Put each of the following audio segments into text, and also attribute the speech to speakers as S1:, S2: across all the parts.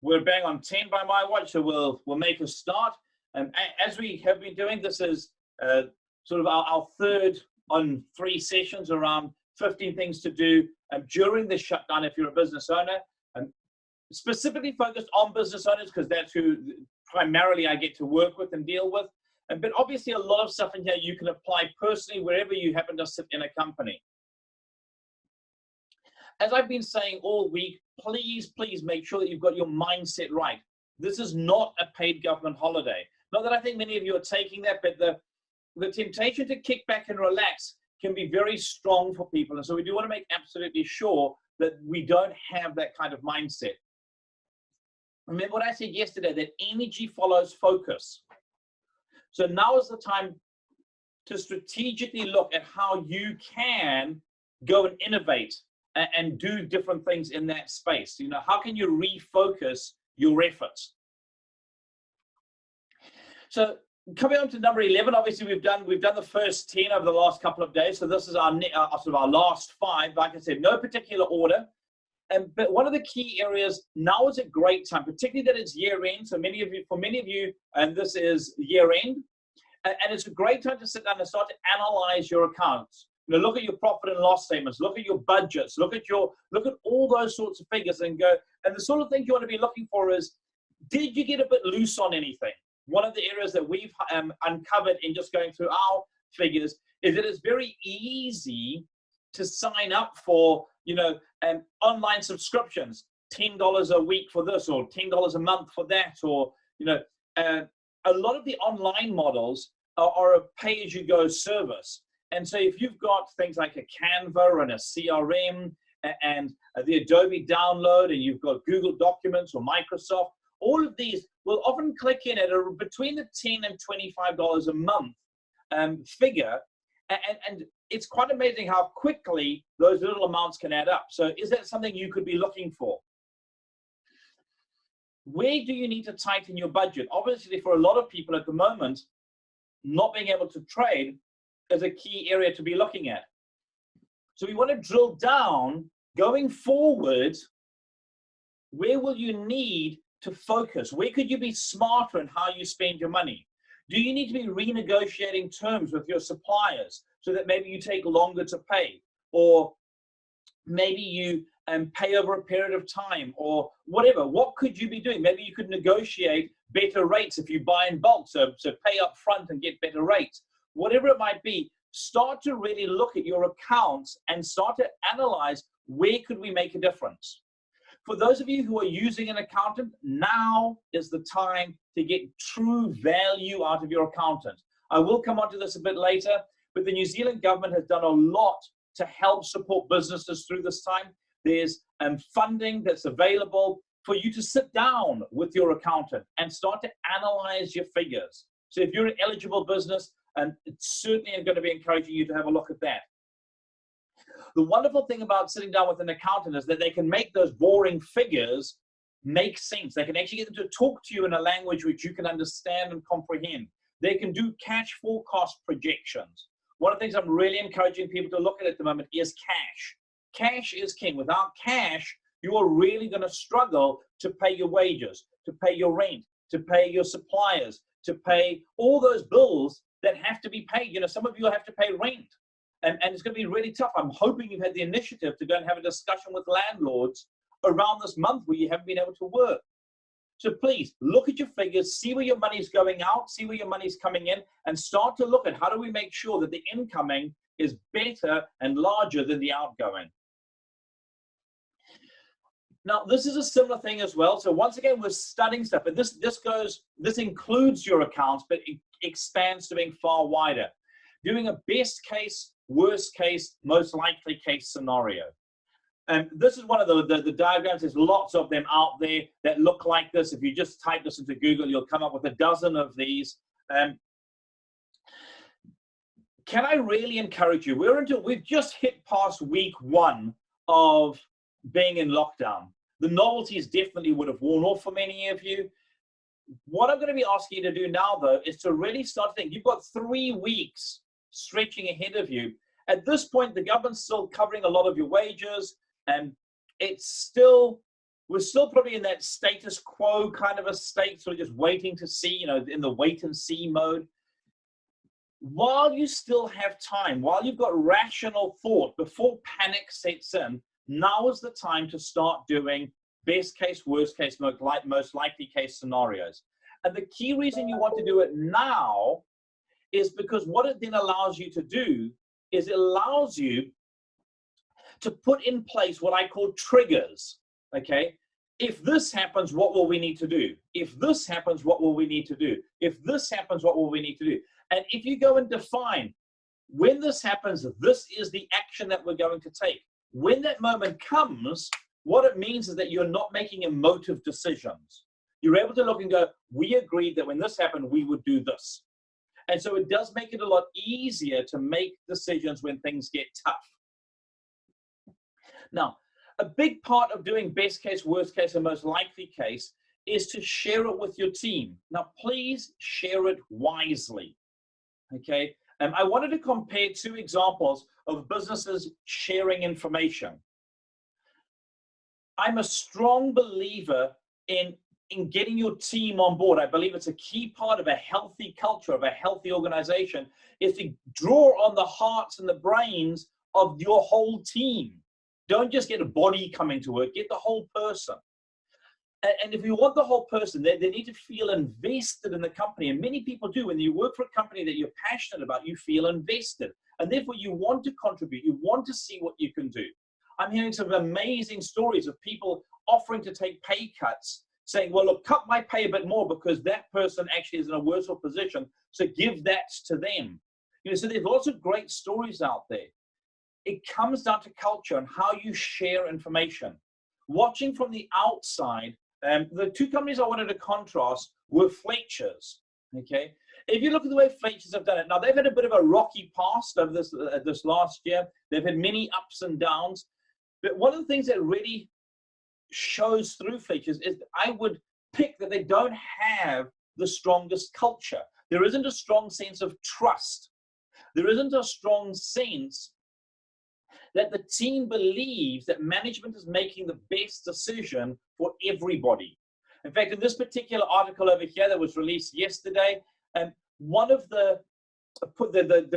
S1: we're bang on 10 by my watch, so we'll make a start. As we have been doing, this is sort of our third on 3 sessions around 15 things to do during the shutdown if you're a business owner. Specifically focused on business owners because that's who primarily I get to work with and deal with. But obviously a lot of stuff in here you can apply personally wherever you happen to sit in a company. As I've been saying all week, please make sure that you've got your mindset right. This is not a paid government holiday. Not that I think many of you are taking that, but the temptation to kick back and relax can be very strong for people. And so we do want to make absolutely sure that we don't have that kind of mindset. Remember what I said yesterday, that energy follows focus. So now is the time to strategically look at how you can go and innovate and do different things in that space. You know, how can you refocus your efforts? So coming on to number 11, obviously we've done the first 10 over the last couple of days. So this is our sort of our last 5. Like I said, no particular order. But one of the key areas, now is a great time, particularly that it's year end. So for many of you, and this is year end, and it's a great time to sit down and start to analyze your accounts. You know, look at your profit and loss statements, look at your budgets, look at all those sorts of figures and go. And the sort of thing you want to be looking for is, did you get a bit loose on anything? One of the areas that we've uncovered in just going through our figures is that it's very easy to sign up for, you know, online subscriptions, $10 a week for this or $10 a month for that, or, you know, a lot of the online models are a pay-as-you-go service. And so if you've got things like a Canva and a CRM and the Adobe download, and you've got Google Documents or Microsoft, all of these will often click in at between the $10 and $25 a month figure. And it's quite amazing how quickly those little amounts can add up. So is that something you could be looking for? Where do you need to tighten your budget? Obviously, for a lot of people at the moment, not being able to trade is a key area to be looking at. So we want to drill down going forward. Where will you need to focus? Where could you be smarter in how you spend your money? Do you need to be renegotiating terms with your suppliers so that maybe you take longer to pay, or maybe you pay over a period of time, or whatever? What could you be doing? Maybe you could negotiate better rates if you buy in bulk, so pay up front and get better rates. Whatever it might be, start to really look at your accounts and start to analyze where could we make a difference. For those of you who are using an accountant, now is the time to get true value out of your accountant. I will come on to this a bit later, but the New Zealand government has done a lot to help support businesses through this time. There's funding that's available for you to sit down with your accountant and start to analyze your figures. So if you're an eligible business, it's certainly going to be encouraging you to have a look at that. The wonderful thing about sitting down with an accountant is that they can make those boring figures make sense. They can actually get them to talk to you in a language which you can understand and comprehend. They can do cash forecast projections. One of the things I'm really encouraging people to look at the moment is cash. Cash is king. Without cash, you are really going to struggle to pay your wages, to pay your rent, to pay your suppliers, to pay all those bills that have to be paid. You know, some of you have to pay rent, and it's going to be really tough. I'm hoping you've had the initiative to go and have a discussion with landlords around this month where you haven't been able to work. So please look at your figures, see where your money's going out, see where your money's coming in, and start to look at how do we make sure that the incoming is better and larger than the outgoing. Now, this is a similar thing as well. So once again, we're studying stuff, but this includes your accounts, but it expands to being far wider. Doing a best case, worst case, most likely case scenario. And this is one of the diagrams. There's lots of them out there that look like this. If you just type this into Google, you'll come up with a dozen of these. Can I really encourage you? We've just hit past week 1 of being in lockdown. The novelties definitely would have worn off for many of you. What I'm going to be asking you to do now, though, is to really start to think. You've got 3 weeks stretching ahead of you. At this point, the government's still covering a lot of your wages, and it's still we're still probably in that status quo kind of a state, sort of just waiting to see, you know, in the wait and see mode. While you still have time, while you've got rational thought before panic sets in, now is the time to start doing best case, worst case, most likely case scenarios. And the key reason you want to do it now is because what it then allows you to do is it allows you to put in place what I call triggers, okay? If this happens, what will we need to do? If this happens, what will we need to do? If this happens, what will we need to do? And if you go and define, when this happens, this is the action that we're going to take. When that moment comes, what it means is that you're not making emotive decisions. You're able to look and go, we agreed that when this happened, we would do this. And so it does make it a lot easier to make decisions when things get tough. Now, a big part of doing best case, worst case, and most likely case is to share it with your team. Now, please share it wisely, okay? I wanted to compare two examples of businesses sharing information. I'm a strong believer in getting your team on board. I believe it's a key part of a healthy culture, of a healthy organization, is to draw on the hearts and the brains of your whole team. Don't just get a body coming to work, get the whole person. And if you want the whole person, they need to feel invested in the company. And many people do. When you work for a company that you're passionate about, you feel invested. And therefore, you want to contribute. You want to see what you can do. I'm hearing some amazing stories of people offering to take pay cuts, saying, well, look, cut my pay a bit more because that person actually is in a worse position, so give that to them. You know, so there's lots of great stories out there. It comes down to culture and how you share information. Watching from the outside, the two companies I wanted to contrast were Fletcher's, okay? If you look at the way Fletcher's have done it, now they've had a bit of a rocky past over this last year. They've had many ups and downs. But one of the things that really shows through Fletcher's is I would pick that they don't have the strongest culture. There isn't a strong sense of trust. There isn't a strong sense that the team believes that management is making the best decision for everybody. In fact, in this particular article over here that was released yesterday, one of the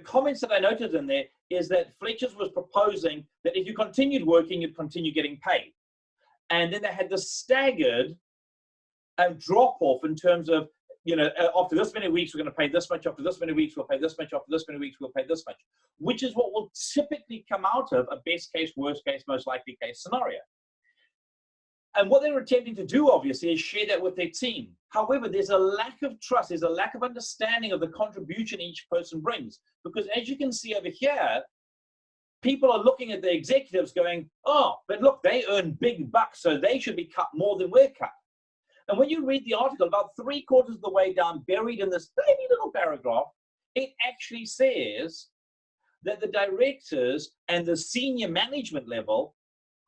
S1: comments that I noted in there is that Fletcher's was proposing that if you continued working, you'd continue getting paid. And then they had this staggered drop off in terms of, you know, after this many weeks, we're going to pay this much. After this many weeks, we'll pay this much. After this many weeks, we'll pay this much, which is what will typically come out of a best case, worst case, most likely case scenario. And what they're attempting to do, obviously, is share that with their team. However, there's a lack of trust. There's a lack of understanding of the contribution each person brings. Because as you can see over here, people are looking at the executives going, oh, but look, they earn big bucks, so they should be cut more than we're cut. And when you read the article, about 3/4 of the way down, buried in this tiny little paragraph, it actually says that the directors and the senior management level,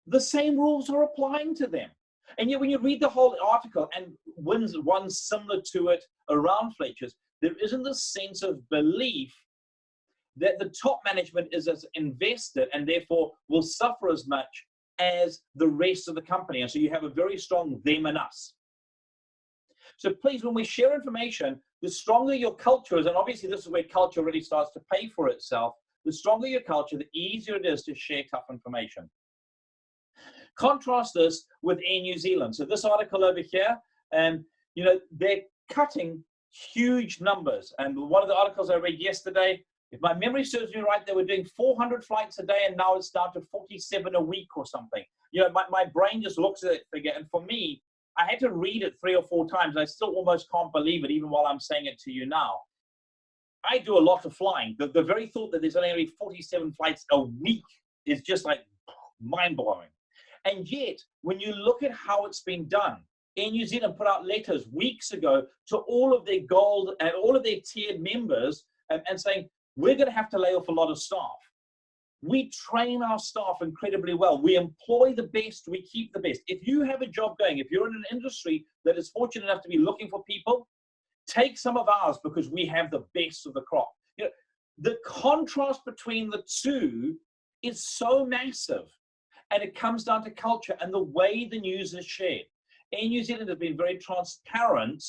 S1: the same rules are applying to them. And yet when you read the whole article, and one similar to it around Fletcher's, there isn't this sense of belief that the top management is as invested and therefore will suffer as much as the rest of the company. And so you have a very strong them and us. So please, when we share information, the stronger your culture is, and obviously this is where culture really starts to pay for itself, the stronger your culture, the easier it is to share tough information. Contrast this with Air New Zealand. So this article over here, you know, they're cutting huge numbers. And one of the articles I read yesterday, if my memory serves me right, they were doing 400 flights a day, and now it's down to 47 a week or something. You know, my brain just looks at that figure, and for me, I had to read it 3 or 4 times. I still almost can't believe it, even while I'm saying it to you now. I do a lot of flying. The very thought that there's only 47 flights a week is just like mind-blowing. And yet, when you look at how it's been done, Air New Zealand put out letters weeks ago to all of their gold and all of their tiered members and saying, we're going to have to lay off a lot of staff. We train our staff incredibly well. We employ the best, we keep the best. If you have a job going, if you're in an industry that is fortunate enough to be looking for people, take some of ours because we have the best of the crop. You know, the contrast between the two is so massive. And it comes down to culture and the way the news is shared. Air New Zealand has been very transparent.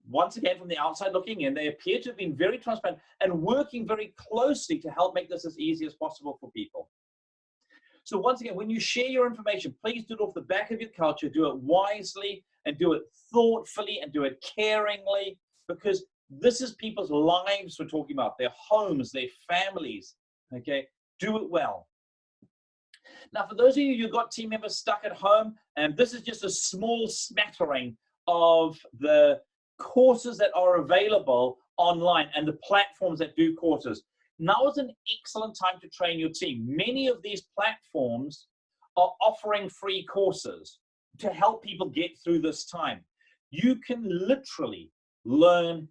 S1: Once again, from the outside looking in, they appear to have been very transparent and working very closely to help make this as easy as possible for people. So once again, when you share your information, please do it off the back of your culture, do it wisely and do it thoughtfully and do it caringly, because this is people's lives we're talking about, their homes, their families, okay? Do it well. Now, for those of you who've got team members stuck at home, and this is just a small smattering of the courses that are available online and the platforms that do courses. Now is an excellent time to train your team. Many of these platforms are offering free courses to help people get through this time. You can literally learn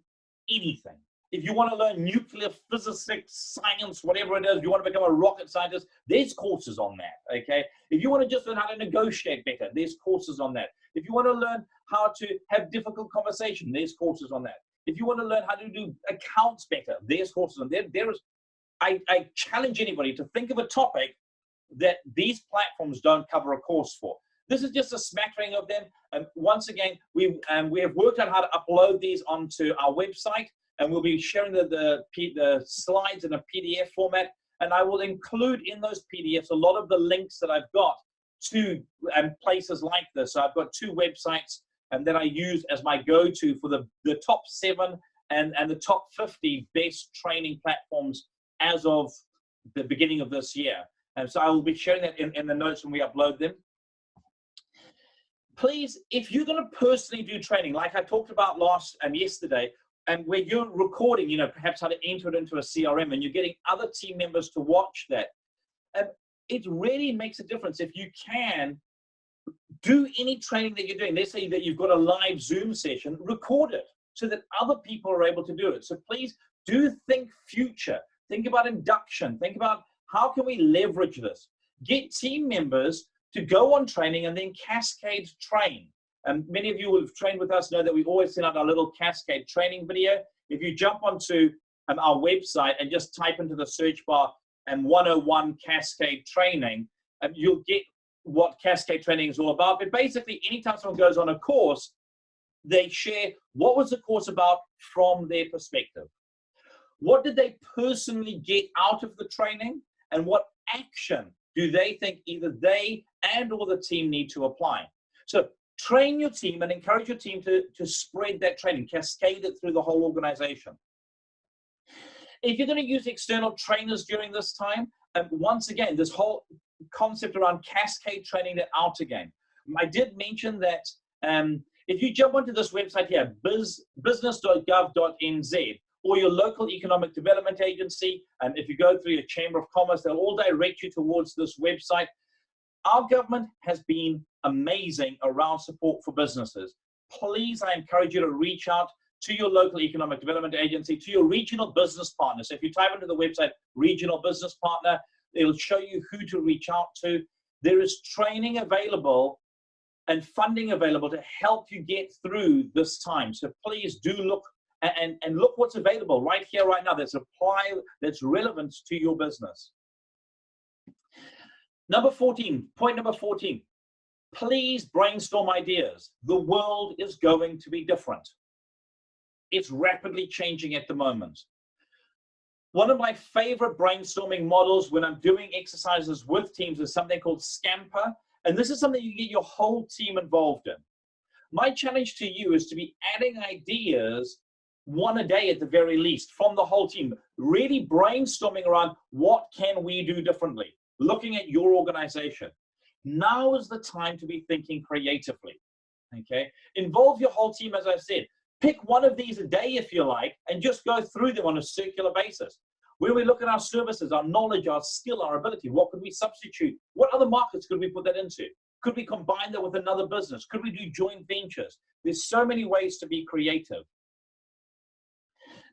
S1: anything. If you want to learn nuclear physics, science, whatever it is, you want to become a rocket scientist, there's courses on that, okay? If you want to just learn how to negotiate better, there's courses on that. If you want to learn how to have difficult conversation, there's courses on that. If you want to learn how to do accounts better, there's courses on that. I challenge anybody to think of a topic that these platforms don't cover a course for. This is just a smattering of them. And once again, we have worked out how to upload these onto our website, and we'll be sharing the slides in a PDF format. And I will include in those PDFs a lot of the links that I've got to places like this. So I've got 2 websites that I use as my go-to for the top 7 and the top 50 best training platforms as of the beginning of this year. And so I will be sharing that in the notes when we upload them. Please, if you're going to personally do training, like I talked about yesterday, and where you're recording, perhaps how to enter it into a CRM, and you're getting other team members to watch that, it really makes a difference if you can do any training that you're doing. Let's say that you've got a live Zoom session, record it so that other people are able to do it. So please do think future. Think about induction. Think about how can we leverage this. Get team members to go on training and then cascade train. And many of you who have trained with us know that we always send out our little cascade training video. If you jump onto our website and just type into the search bar 101 cascade training, you'll get what cascade training is all about. But basically, anytime someone goes on a course, they share what was the course about from their perspective. What did they personally get out of the training, and what action do they think either they and or the team need to apply? So train your team and encourage your team to spread that training, cascade it through the whole organization. If you're going to use external trainers during this time, once again, this whole concept around cascade training that out again. I did mention that if you jump onto this website here, business.gov.nz, or your local economic development agency, and if you go through your Chamber of Commerce, they'll all direct you towards this website. Our government has been amazing around support for businesses. Please, I encourage you to reach out to your local economic development agency, to your regional business partner. So if you type into the website, regional business partner, it'll show you who to reach out to. There is training available and funding available to help you get through this time. So please do look and look what's available right here, right now, that's relevant to your business. Point number 14, please brainstorm ideas. The world is going to be different. It's rapidly changing at the moment. One of my favorite brainstorming models when I'm doing exercises with teams is something called Scamper. And this is something you get your whole team involved in. My challenge to you is to be adding ideas one a day at the very least from the whole team, really brainstorming around what can we do differently, looking at your organization. Now is the time to be thinking creatively, okay? Involve your whole team, as I've said. Pick one of these a day if you like, and just go through them on a circular basis. Where we look at our services, our knowledge, our skill, our ability, what could we substitute? What other markets could we put that into? Could we combine that with another business? Could we do joint ventures? There's so many ways to be creative.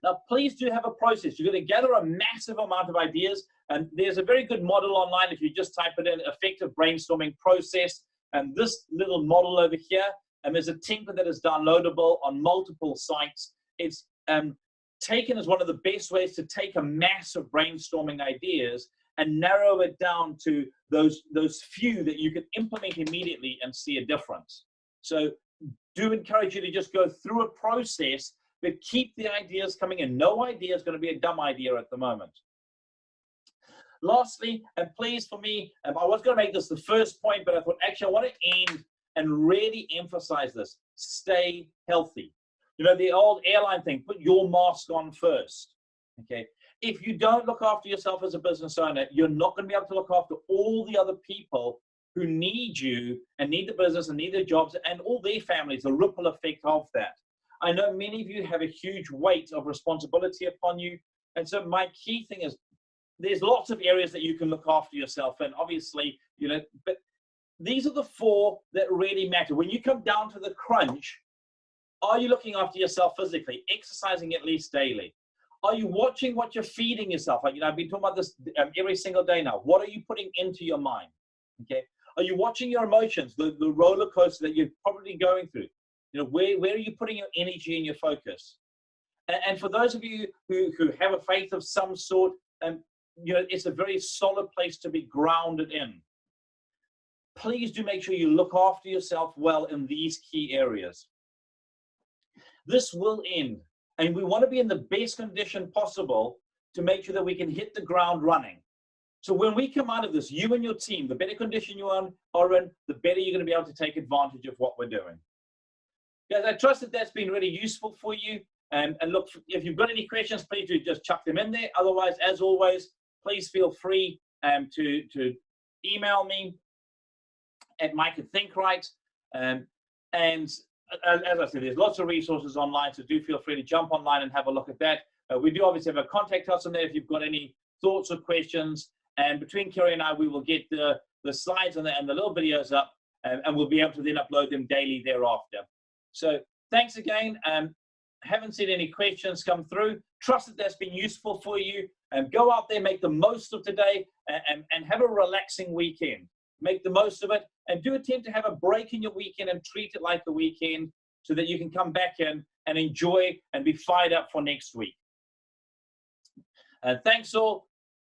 S1: Now, please do have a process. You're going to gather a massive amount of ideas, and there's a very good model online. If you just type it in, effective brainstorming process, and this little model over here, and there's a template that is downloadable on multiple sites. It's taken as one of the best ways to take a mass of brainstorming ideas and narrow it down to those few that you can implement immediately and see a difference. So do encourage you to just go through a process, but keep the ideas coming in. No idea is going to be a dumb idea at the moment. Lastly, and please for me, I was going to make this the first point, but I thought actually I want to end and really emphasize this. Stay healthy. You know, the old airline thing, put your mask on first. Okay. If you don't look after yourself as a business owner, you're not going to be able to look after all the other people who need you and need the business and need their jobs and all their families, the ripple effect of that. I know many of you have a huge weight of responsibility upon you. And so my key thing is there's lots of areas that you can look after yourself in, obviously, you know, but these are the 4 that really matter. When you come down to the crunch, are you looking after yourself physically, exercising at least daily? Are you watching what you're feeding yourself? Like, you know, I've been talking about this every single day now. What are you putting into your mind? Okay. Are you watching your emotions, the roller coaster that you're probably going through? You know, where are you putting your energy and your focus? And for those of you who have a faith of some sort, you know, it's a very solid place to be grounded in. Please do make sure you look after yourself well in these key areas. This will end. And we want to be in the best condition possible to make sure that we can hit the ground running. So when we come out of this, you and your team, the better condition you are in, the better you're going to be able to take advantage of what we're doing. Guys, I trust that that's been really useful for you. And look, if you've got any questions, please do just chuck them in there. Otherwise, as always, please feel free to email me at Mike@ThinkRight. And as I said, there's lots of resources online, so do feel free to jump online and have a look at that. We do obviously have a contact us on there if you've got any thoughts or questions. And between Kerry and I, we will get the slides and the little videos up, and we'll be able to then upload them daily thereafter. So thanks again. Haven't seen any questions come through. Trust that that's been useful for you. Go out there, make the most of today, and have a relaxing weekend. Make the most of it, and do attempt to have a break in your weekend and treat it like a weekend so that you can come back in and enjoy and be fired up for next week. Thanks all.